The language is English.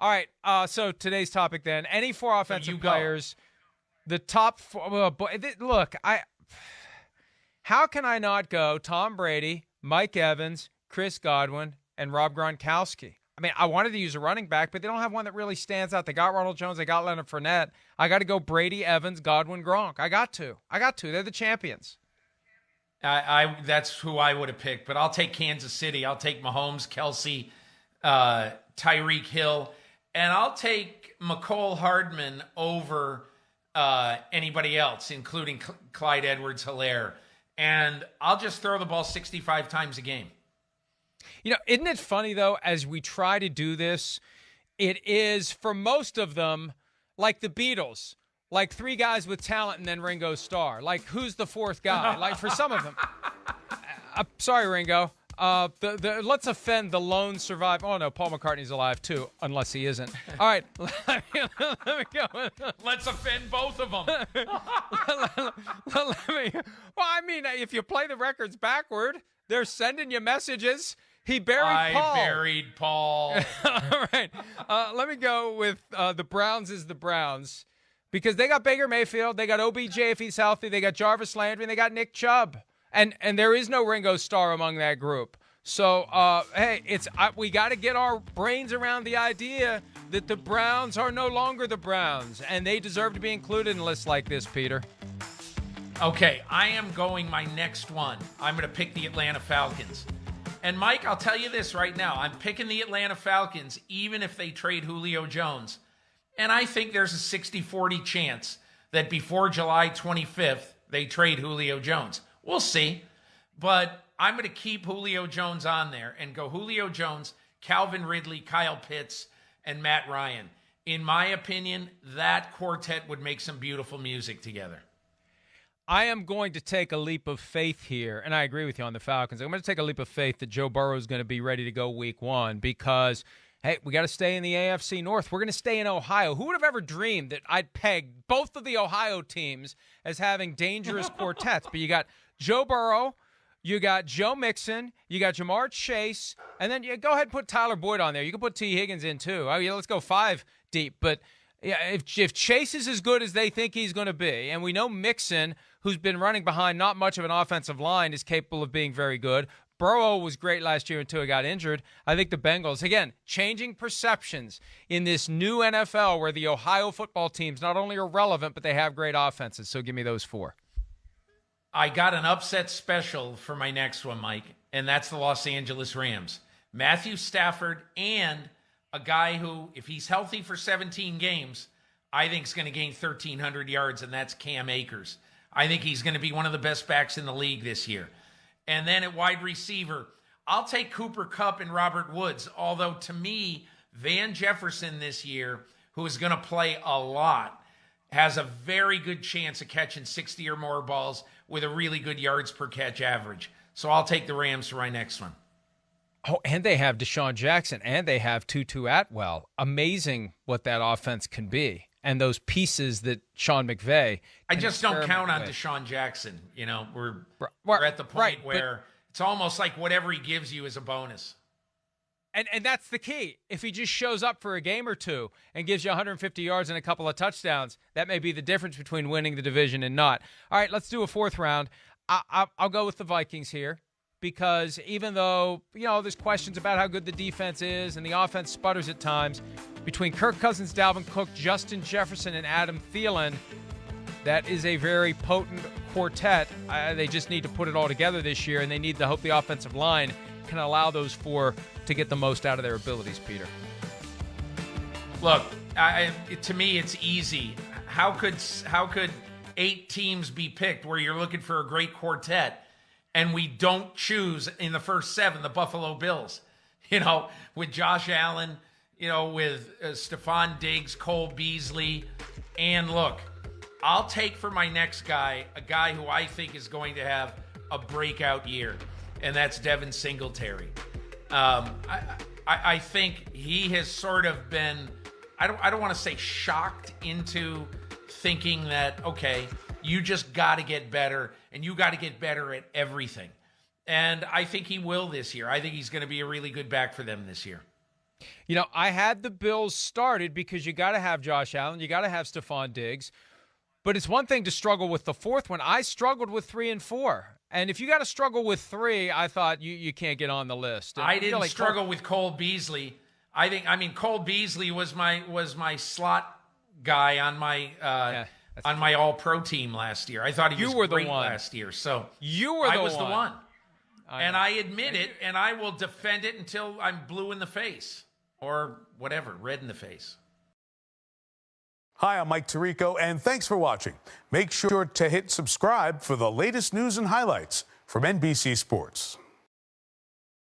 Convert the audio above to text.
All right. So today's topic then: any four offensive players, the top four. Well, look, how can I not go Tom Brady, Mike Evans, Chris Godwin, and Rob Gronkowski? I mean, I wanted to use a running back, but they don't have one that really stands out. They got Ronald Jones. They got Leonard Fournette. I got to go Brady, Evans, Godwin, Gronk. I got to. They're the champions. That's who I would have picked, but I'll take Kansas City. I'll take Mahomes, Kelsey, Tyreek Hill, and I'll take McCole Hardman over anybody else, including Clyde Edwards-Helaire. And I'll just throw the ball 65 times a game. You know, isn't it funny, though, as we try to do this, it is, for most of them, like the Beatles, like three guys with talent and then Ringo Starr. Like, who's the fourth guy? Like, for some of them. Sorry, Ringo. Let's offend the lone survivor. Oh, no, Paul McCartney's alive, too, unless he isn't. All right. Let me go. Let's offend both of them. Well, I mean, if you play the records backward, they're sending you messages. He buried Paul. I buried Paul. All right. Let me go with the Browns is the Browns because they got Baker Mayfield. They got OBJ if he's healthy. They got Jarvis Landry. And they got Nick Chubb. And there is no Ringo Starr among that group. So, hey, we got to get our brains around the idea that the Browns are no longer the Browns. And they deserve to be included in lists like this, Peter. Okay, I am going my next one. I'm going to pick the Atlanta Falcons. And, Mike, I'll tell you this right now. I'm picking the Atlanta Falcons even if they trade Julio Jones. And I think there's a 60-40 chance that before July 25th, they trade Julio Jones. We'll see. But I'm going to keep Julio Jones on there and go Julio Jones, Calvin Ridley, Kyle Pitts, and Matt Ryan. In my opinion, that quartet would make some beautiful music together. I am going to take a leap of faith here, and I agree with you on the Falcons. I'm going to take a leap of faith that Joe Burrow is going to be ready to go week one because, hey, we got to stay in the AFC North. We're going to stay in Ohio. Who would have ever dreamed that I'd peg both of the Ohio teams as having dangerous quartets? But you got Joe Burrow, you got Joe Mixon, you got Jamar Chase, and then you go ahead and put Tyler Boyd on there. You can put T. Higgins in too. I mean, let's go 5 deep. But yeah, if Chase is as good as they think he's going to be, and we know Mixon, who's been running behind not much of an offensive line, is capable of being very good. Burrow was great last year until he got injured. I think the Bengals, again, changing perceptions in this new NFL where the Ohio football teams not only are relevant, but they have great offenses. So give me those 4. I got an upset special for my next one, Mike, and that's the Los Angeles Rams. Matthew Stafford and a guy who, if he's healthy for 17 games, I think is going to gain 1,300 yards, and that's Cam Akers. I think he's going to be one of the best backs in the league this year. And then at wide receiver, I'll take Cooper Kupp and Robert Woods, although to me, Van Jefferson this year, who is going to play a lot, has a very good chance of catching 60 or more balls with a really good yards per catch average. So I'll take the Rams for my next one. Oh, and they have Deshaun Jackson, and they have Tutu Atwell. Amazing what that offense can be. And those pieces that Sean McVay. I just don't count on Deshaun Jackson. You know, we're at the point where it's almost like whatever he gives you is a bonus. And that's the key. If he just shows up for a game or two and gives you 150 yards and a couple of touchdowns, that may be the difference between winning the division and not. All right, let's do a 4th round. I'll go with the Vikings here because even though, you know, there's questions about how good the defense is and the offense sputters at times, between Kirk Cousins, Dalvin Cook, Justin Jefferson, and Adam Thielen, that is a very potent quartet. They just need to put it all together this year, and they need to hope the offensive line can allow those 4 to get the most out of their abilities, Peter. Look, to me, it's easy. How could 8 teams be picked where you're looking for a great quartet and we don't choose in the first 7 the Buffalo Bills? You know, with Josh Allen, you know, with Stephon Diggs, Cole Beasley. And look, I'll take for my next guy, a guy who I think is going to have a breakout year, and that's Devin Singletary. I think he has sort of been, I don't want to say shocked into thinking that, okay, you just got to get better, and you got to get better at everything. And I think he will this year. I think he's going to be a really good back for them this year. You know, I had the Bills started because you got to have Josh Allen, you got to have Stephon Diggs. But it's one thing to struggle with the fourth one. I struggled with 3 and 4. And if you got to struggle with 3, I thought you can't get on the list. I didn't struggle with Cole Beasley. Cole Beasley was my slot guy on my All-Pro team last year. I thought he was great last year. So I was the one. And I admit it, and I will defend it until I'm blue in the face or whatever, red in the face. Hi, I'm Mike Tirico, and thanks for watching. Make sure to hit subscribe for the latest news and highlights from NBC Sports.